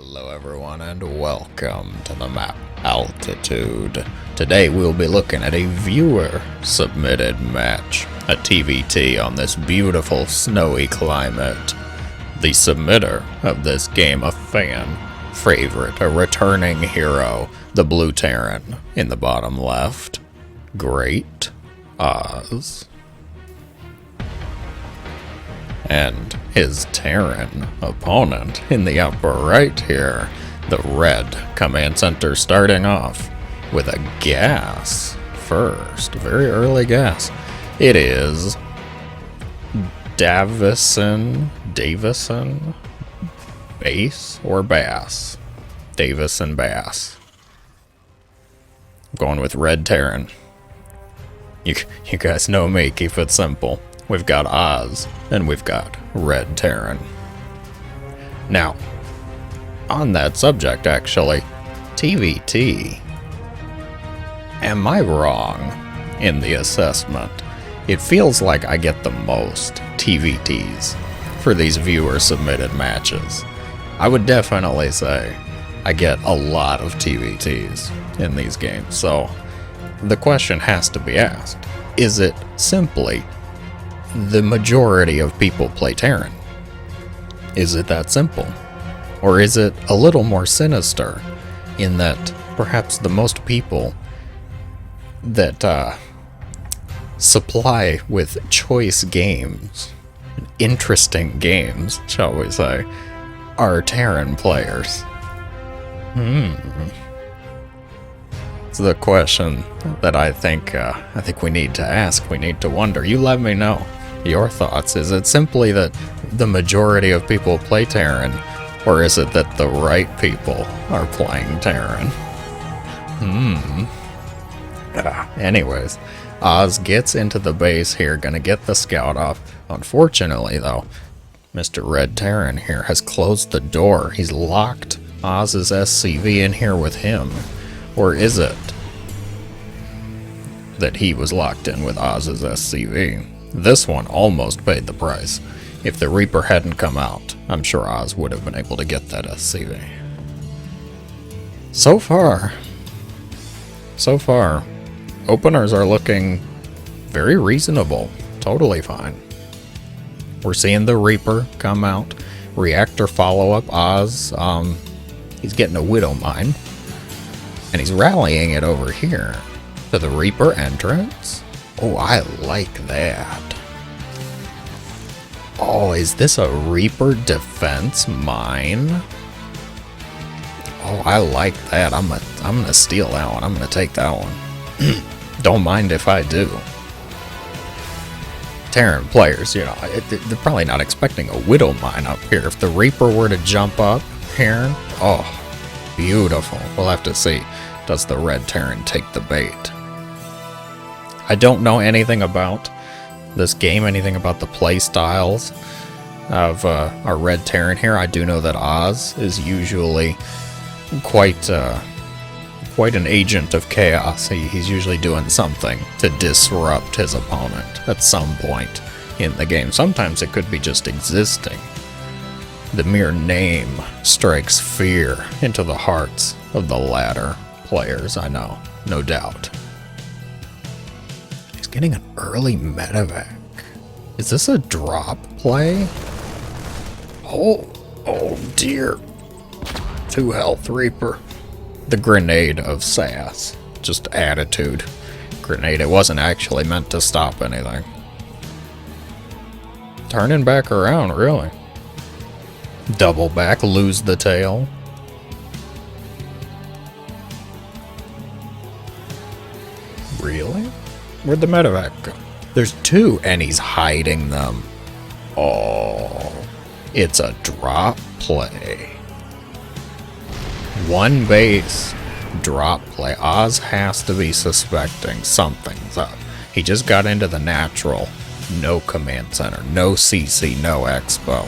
Hello everyone and welcome to the map Altitude. Today we'll be looking at a viewer submitted match, a TvT on this beautiful snowy climate. The submitter of this game, a fan favorite, a returning hero, the blue Terran in the bottom left, Great Oz. And his Terran opponent in the upper right here, the red command center starting off with a gas first, very early gas. It is Davison, Bass or Bass? Davison Bass. I'm going with red Terran. You guys know me, keep it simple. We've got Oz, and we've got red Terran. Now, on that subject actually, TvT, am I wrong in the assessment? It feels like I get the most TvTs for these viewer-submitted matches. I would definitely say I get a lot of TvTs in these games, so the question has to be asked, is it simply the majority of people play Terran? Is it that simple? Or is it a little more sinister in that perhaps the most people that supply with choice games, interesting games, shall we say, are Terran players? It's the question that I think we need to ask, we need to wonder. You let me know your thoughts. Is it simply that the majority of people play Terran, or is it that the right people are playing Terran? Anyways, Oz gets into the base here, gonna get the scout off. Unfortunately though, Mr. Red Terran here has closed the door. He's locked Oz's SCV in here with him. Or is it that he was locked in with Oz's SCV? This one almost paid the price. If the Reaper hadn't come out, I'm sure Oz would have been able to get that SCV. So far, openers are looking very reasonable, totally fine. We're seeing the Reaper come out, reactor follow-up. Oz, he's getting a Widow Mine. And he's rallying it over here to the Reaper entrance. Oh, I like that. Oh, is this a Reaper defense mine? Oh, I like that. I'm gonna steal that one. I'm gonna take that one. Don't mind if I do. Terran players, you know, they're probably not expecting a Widow Mine up here. If the Reaper were to jump up here, oh, beautiful. We'll have to see. Does the red Terran take the bait? I don't know anything about this game, anything about the play styles of our red Terran here. I do know that Oz is usually quite an agent of chaos. He's usually doing something to disrupt his opponent at some point in the game. Sometimes it could be just existing. The mere name strikes fear into the hearts of the latter players, I know, no doubt. He's getting an early medevac. Is this a drop play? Oh dear. 2 health Reaper. The grenade of sass. Just attitude. Grenade, it wasn't actually meant to stop anything. Turning back around, really. Double back, lose the tail. Really? Where'd the medevac go? There's 2, and he's hiding them. Oh, it's a drop play. 1 base, drop play. Oz has to be suspecting something's up. He just got into the natural. No command center, no CC, no expo.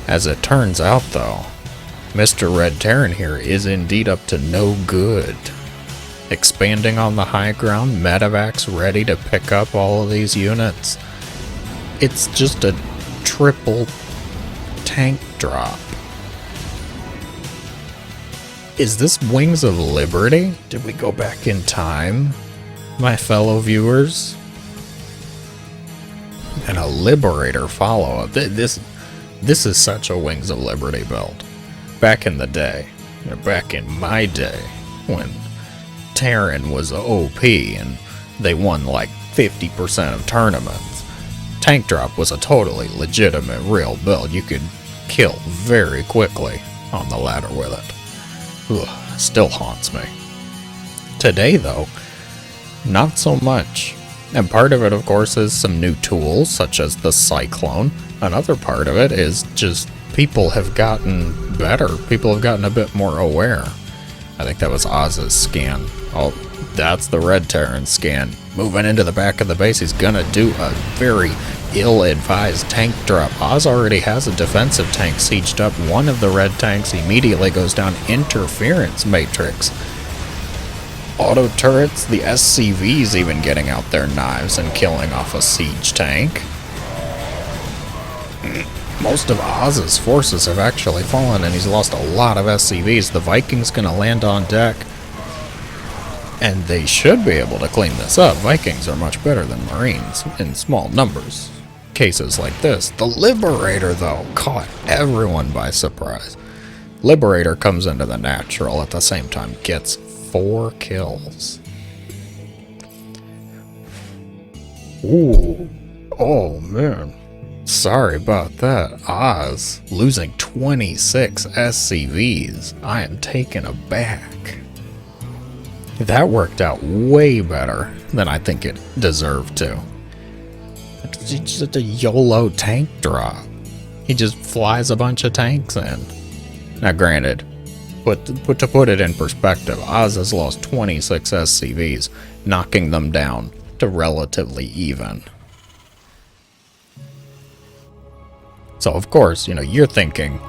As it turns out though, Mr. Red Terran here is indeed up to no good. Expanding on the high ground, medevac's ready to pick up all of these units. It's just a triple tank drop. Is this Wings of Liberty? Did we go back in time, my fellow viewers? And a Liberator follow-up. This is such a Wings of Liberty build. Back in the day, back in my day, when Terran was OP and they won like 50% of tournaments, Tank Drop was a totally legitimate, real build. You could kill very quickly on the ladder with it. Ugh, still haunts me. Today, though, not so much. And part of it, of course, is some new tools, such as the Cyclone. Another part of it is just people have gotten better. People have gotten a bit more aware. I think that was Oz's scan. Oh, that's the Red Terran scan. Moving into the back of the base, he's gonna do a very ill-advised tank drop. Oz already has a defensive tank sieged up. One of the red tanks immediately goes down. Interference matrix. Auto turrets, the SCVs even getting out their knives and killing off a siege tank. Most of Oz's forces have actually fallen, and he's lost a lot of SCVs. The Vikings gonna land on deck, and they should be able to clean this up. Vikings are much better than Marines in small numbers. Cases like this. The Liberator, though, caught everyone by surprise. Liberator comes into the natural at the same time, gets 4 kills. Ooh. Oh, man. Sorry about that. Oz losing 26 SCVs. I am taken aback. That worked out way better than I think it deserved to. It's just a YOLO tank drop. He just flies a bunch of tanks in. Now granted, but to put it in perspective, Oz has lost 26 SCVs, knocking them down to relatively even. So of course, you're thinking,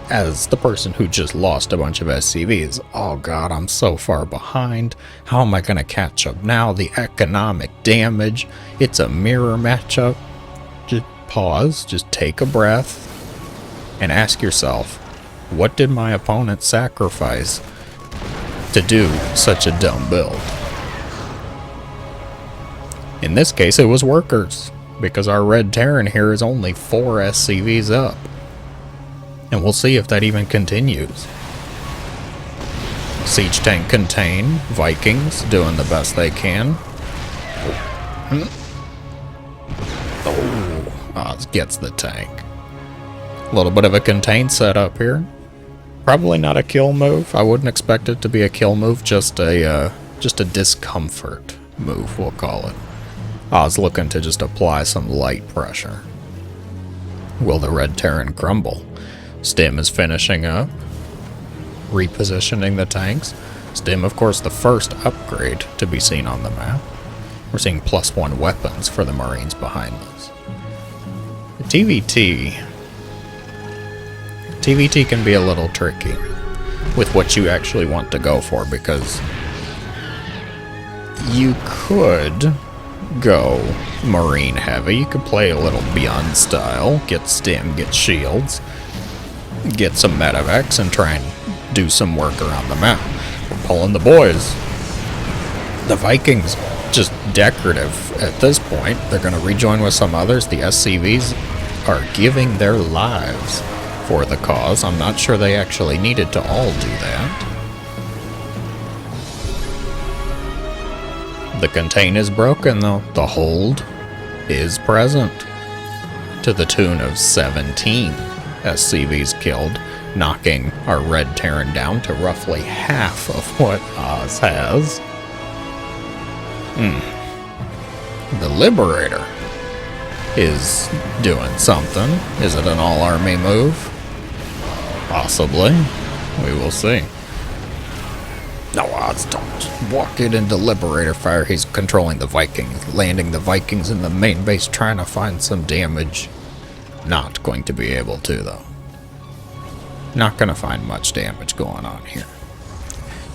as the person who just lost a bunch of SCVs, oh god, I'm so far behind. How am I going to catch up now? The economic damage. It's a mirror matchup. Just pause, just take a breath, and ask yourself, what did my opponent sacrifice to do such a dumb build? In this case, it was workers, because our Red Terran here is only 4 SCVs up. And we'll see if that even continues. Siege tank contain. Vikings doing the best they can. Oh, Oz gets the tank. A little bit of a contain setup here. Probably not a kill move. I wouldn't expect it to be a kill move, just a discomfort move, we'll call it. Oz looking to just apply some light pressure. Will the Red Terran crumble? Stim is finishing up, repositioning the tanks. Stim, of course, the first upgrade to be seen on the map. We're seeing +1 weapons for the Marines behind this. TvT can be a little tricky with what you actually want to go for, because you could go Marine heavy. You could play a little Byun style, get stim, get shields, get some medevacs, and try and do some work around the map. We're pulling the boys. The Vikings, just decorative at this point. They're going to rejoin with some others. The SCVs are giving their lives for the cause. I'm not sure they actually needed to all do that. The contain is broken, though. The hold is present, to the tune of 17 SCVs killed, knocking our Red Terran down to roughly half of what Oz has. The Liberator is doing something. Is it an all-army move? Possibly. We will see. No, Oz, don't walk it into Liberator fire. He's controlling the Vikings, landing the Vikings in the main base, trying to find some damage. Not going to be able to, though. Not going to find much damage going on here.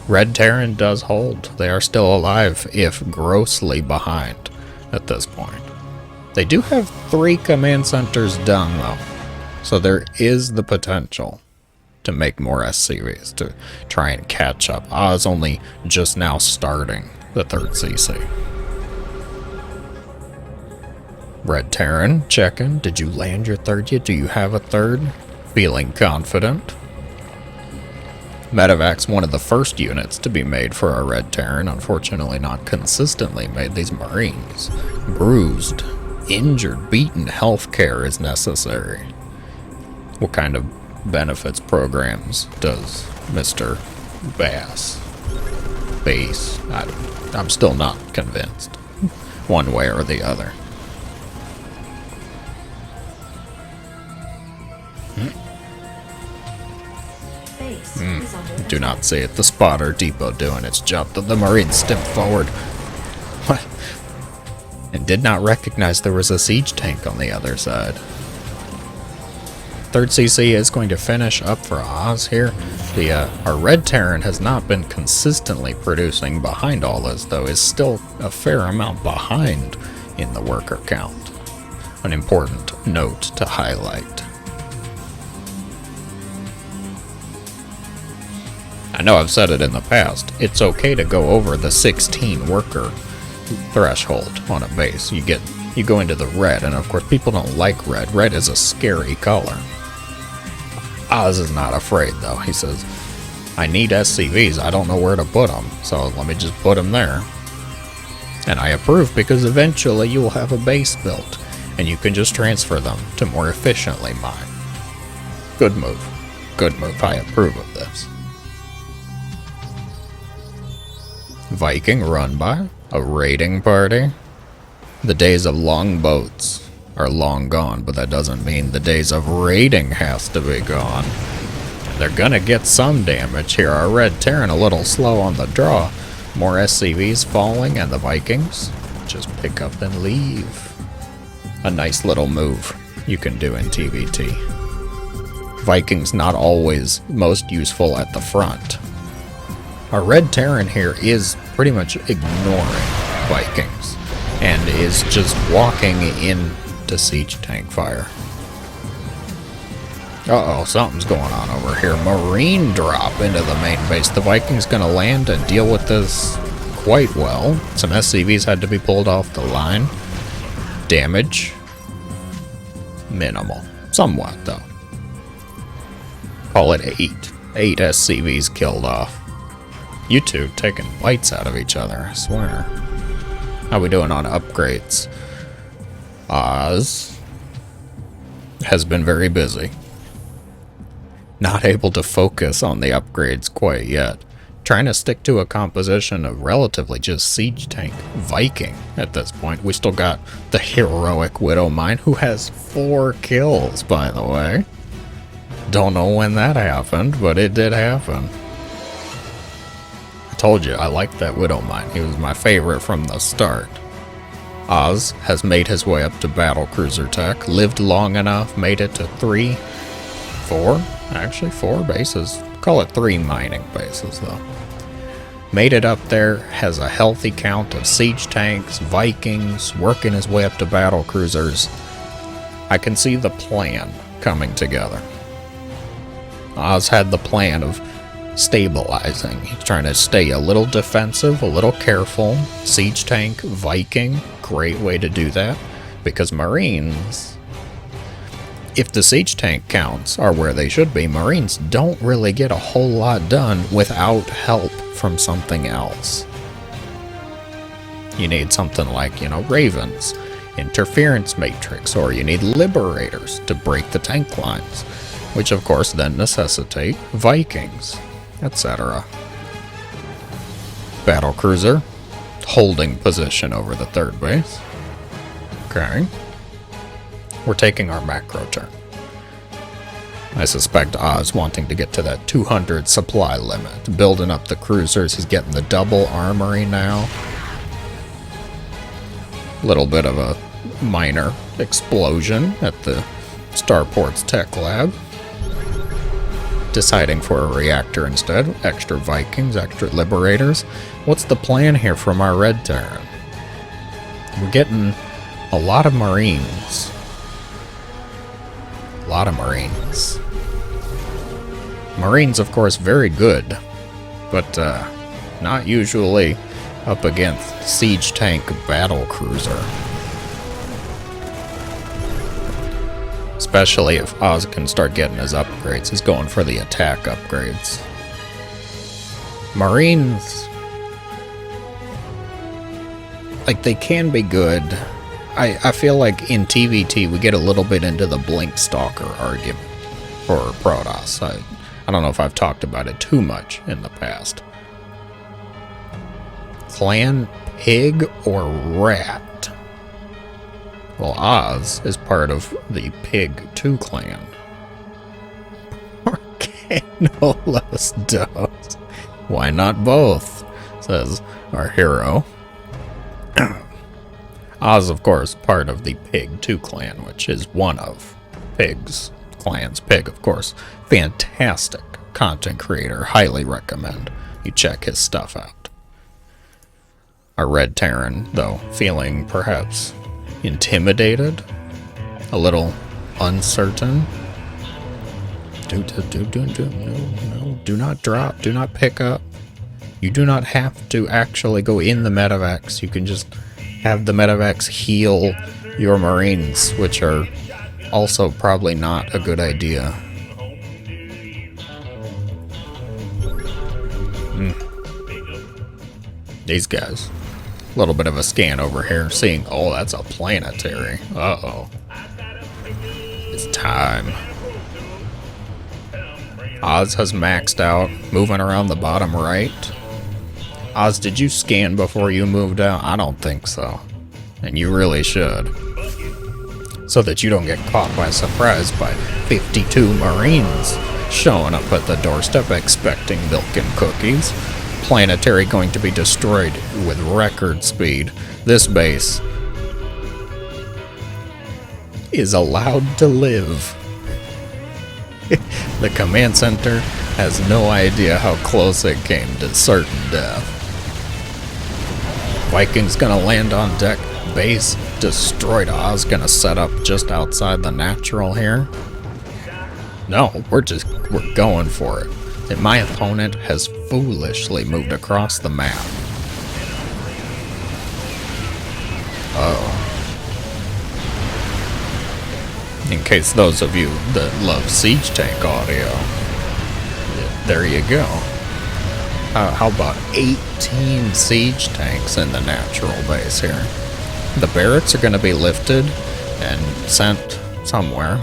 Red Terran does hold. They are still alive, if grossly behind at this point. They do have 3 command centers done, though, so there is the potential to make more SCVs, to try and catch up. Oz only just now starting the 3rd CC. Red Terran, checking. Did you land your 3rd yet? Do you have a 3rd? Feeling confident. Medevac's one of the first units to be made for our Red Terran. Unfortunately not consistently made. These Marines. Bruised, injured, beaten healthcare is necessary. What kind of benefits programs does Mr. Base? I'm still not convinced. One way or the other. Do not see it. The spotter depot doing its job. The Marines stepped forward. What? And did not recognize there was a siege tank on the other side. 3rd CC is going to finish up for Oz here. Our Red Terran has not been consistently producing behind all this, though, is still a fair amount behind in the worker count. An important note to highlight. I know I've said it in the past, it's okay to go over the 16 worker threshold on a base. You go into the red, and of course people don't like red. Red is a scary color. Oz is not afraid though. He says, I need SCVs, I don't know where to put them, so let me just put them there. And I approve, because eventually you will have a base built, and you can just transfer them to more efficiently mine. Good move. Good move. I approve of this. Viking run by a raiding party. The days of long boats are long gone, but that doesn't mean the days of raiding has to be gone. They're gonna get some damage here. Our Red Terran a little slow on the draw. More SCVs falling, and the Vikings just pick up and leave. A nice little move you can do in TvT. Vikings not always most useful at the front. Our Red Terran here is pretty much ignoring Vikings and is just walking into siege tank fire. Uh-oh, something's going on over here. Marine drop into the main base. The Vikings gonna land and deal with this quite well. Some SCVs had to be pulled off the line. Damage minimal. Somewhat, though. Call it 8. 8 SCVs killed off. You two taking bites out of each other, I swear. How we doing on upgrades? Oz has been very busy. Not able to focus on the upgrades quite yet. Trying to stick to a composition of relatively just siege tank Viking at this point. We still got the heroic Widow Mine, who has 4 kills, by the way. Don't know when that happened, but it did happen. I told you, I liked that Widow Mine. He was my favorite from the start. Oz has made his way up to battlecruiser tech, lived long enough, made it to 4 bases. Call it 3 mining bases, though. Made it up there, has a healthy count of siege tanks, Vikings, working his way up to battlecruisers. I can see the plan coming together. Oz had the plan of stabilizing. He's trying to stay a little defensive, a little careful. Siege tank, Viking, great way to do that. Because Marines, if the siege tank counts are where they should be, Marines don't really get a whole lot done without help from something else. You need something like, Ravens, interference matrix, or you need liberators to break the tank lines, which of course then necessitate Vikings, etc. Battlecruiser, holding position over the 3rd base. Okay. We're taking our macro turn. I suspect Oz wanting to get to that 200 supply limit. Building up the cruisers, he's getting the double armory now. Little bit of a minor explosion at the Starport's tech lab. Deciding for a reactor instead. Extra Vikings, extra Liberators. What's the plan here from our Red Terran? We're getting a lot of Marines. A lot of Marines. Marines, of course, very good, but not usually up against siege tank battle cruiser. Especially if Oz can start getting his upgrades. He's going for the attack upgrades. Marines, like, they can be good. I feel like in TvT we get a little bit into the Blink Stalker argument for Protoss. I don't know if I've talked about it too much in the past. Clan Pig or Rat? Well, Oz is part of the Pig 2 clan. Okay, no less dose. Why not both? Says our hero. Oz, of course, part of the Pig 2 clan, which is one of Pig's clans. Pig, of course, fantastic content creator. Highly recommend you check his stuff out. Our Red Terran, though, feeling perhaps intimidated, a little uncertain. Do not drop, do not pick up. You do not have to actually go in the medevacs. You can just have the medevacs heal your Marines, which are also probably not a good idea. These guys. A little bit of a scan over here, seeing, oh, that's a planetary. Uh-oh. It's time. Oz has maxed out, moving around the bottom right. Oz, did you scan before you moved out? I don't think so. And you really should. So that you don't get caught by surprise by 52 Marines showing up at the doorstep expecting milk and cookies. Planetary going to be destroyed with record speed. This base is allowed to live. The command center has no idea how close it came to certain death. Viking's gonna land on deck. Base destroyed. Oz gonna set up just outside the natural here. No, we're going for it. And my opponent has foolishly moved across the map. Uh-oh. In case those of you that love siege tank audio, there you go. How about 18 siege tanks in the natural base here? The barracks are going to be lifted and sent somewhere.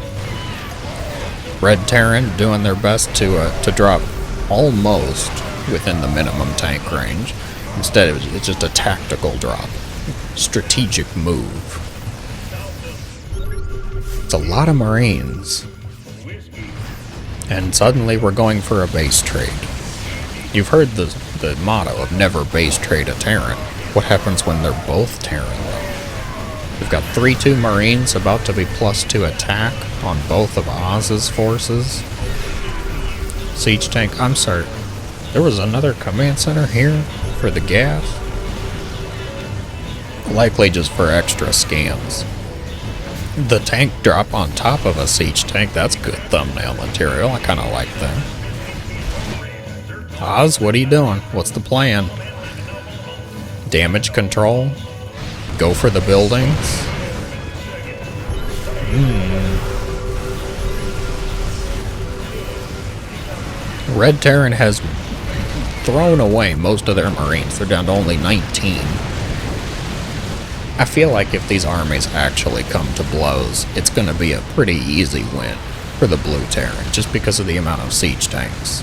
Red Terran doing their best to drop almost within the minimum tank range. Instead, it's just a tactical drop. Strategic move. It's a lot of Marines. And suddenly we're going for a base trade. You've heard the motto of never base trade a Terran. What happens when they're both Terran, though? We've got 3-2 Marines about to be +2 attack on both of Oz's forces. Siege tank, I'm sorry. There was another command center here for the gas? Likely just for extra scans. The tank drop on top of a siege tank, that's good thumbnail material. I kind of like that. Oz, what are you doing? What's the plan? Damage control? Go for the buildings? Red Terran has thrown away most of their Marines. They're down to only 19. I feel like if these armies actually come to blows, it's going to be a pretty easy win for the Blue Terran, just because of the amount of siege tanks.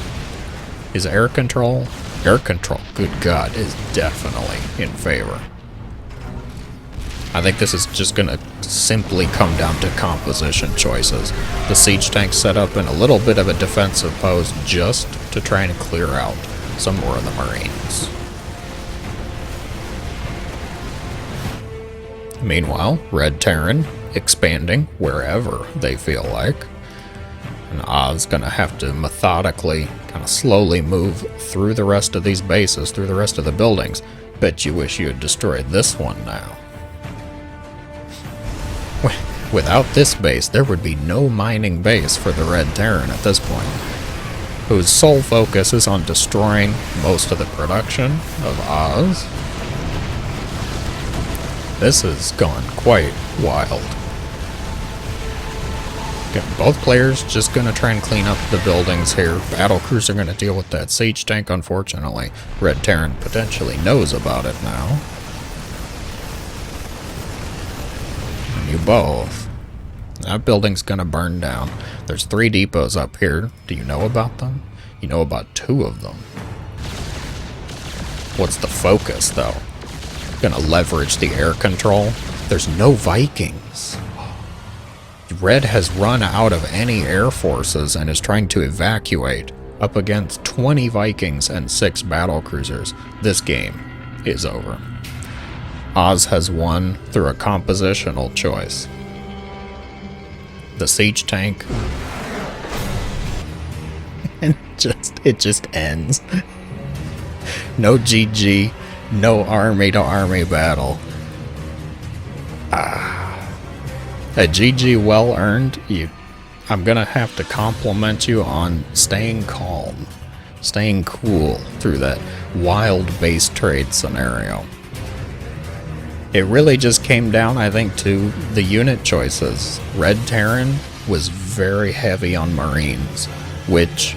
Is air control? Air control, good God, is definitely in favor. I think this is just going to simply come down to composition choices. The siege tank set up in a little bit of a defensive pose just to try and clear out some more of the Marines. Meanwhile, Red Terran expanding wherever they feel like. And Oz gonna have to methodically, kind of slowly move through the rest of these bases, through the rest of the buildings. Bet you wish you had destroyed this one now. Without this base, there would be no mining base for the Red Terran at this point. whose sole focus is on destroying most of the production of Oz. This has gone quite wild. Okay, both players just gonna try and clean up the buildings here. Battlecruisers are gonna deal with that siege tank, unfortunately. Red Terran potentially knows about it now. And you both. That building's gonna burn down. There's 3 depots up here. Do you know about them? You know about 2 of them. What's the focus, though? Gonna leverage the air control. There's no Vikings. Red has run out of any air forces and is trying to evacuate up against 20 Vikings and 6 battlecruisers. This game is over. Oz has won through a compositional choice. The siege tank, and it just ends. No GG, no army to army battle. A GG well earned. I'm gonna have to compliment you on staying calm, staying cool through that wild base trade scenario. It really just came down, I think, to the unit choices. Red Terran was very heavy on Marines, which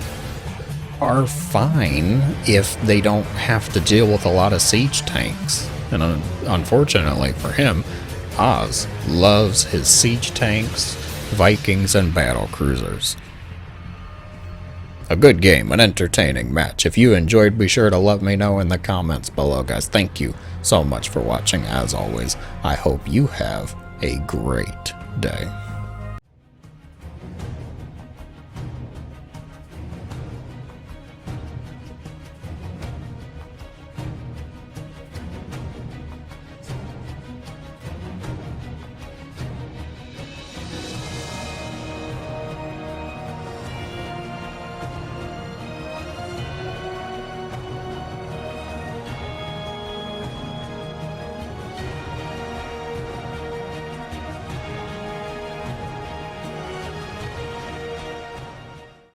are fine if they don't have to deal with a lot of siege tanks. And unfortunately for him, Oz loves his siege tanks, Vikings, and battlecruisers. A good game, an entertaining match. If you enjoyed, be sure to let me know in the comments below, guys. Thank you so much for watching. As always, I hope you have a great day.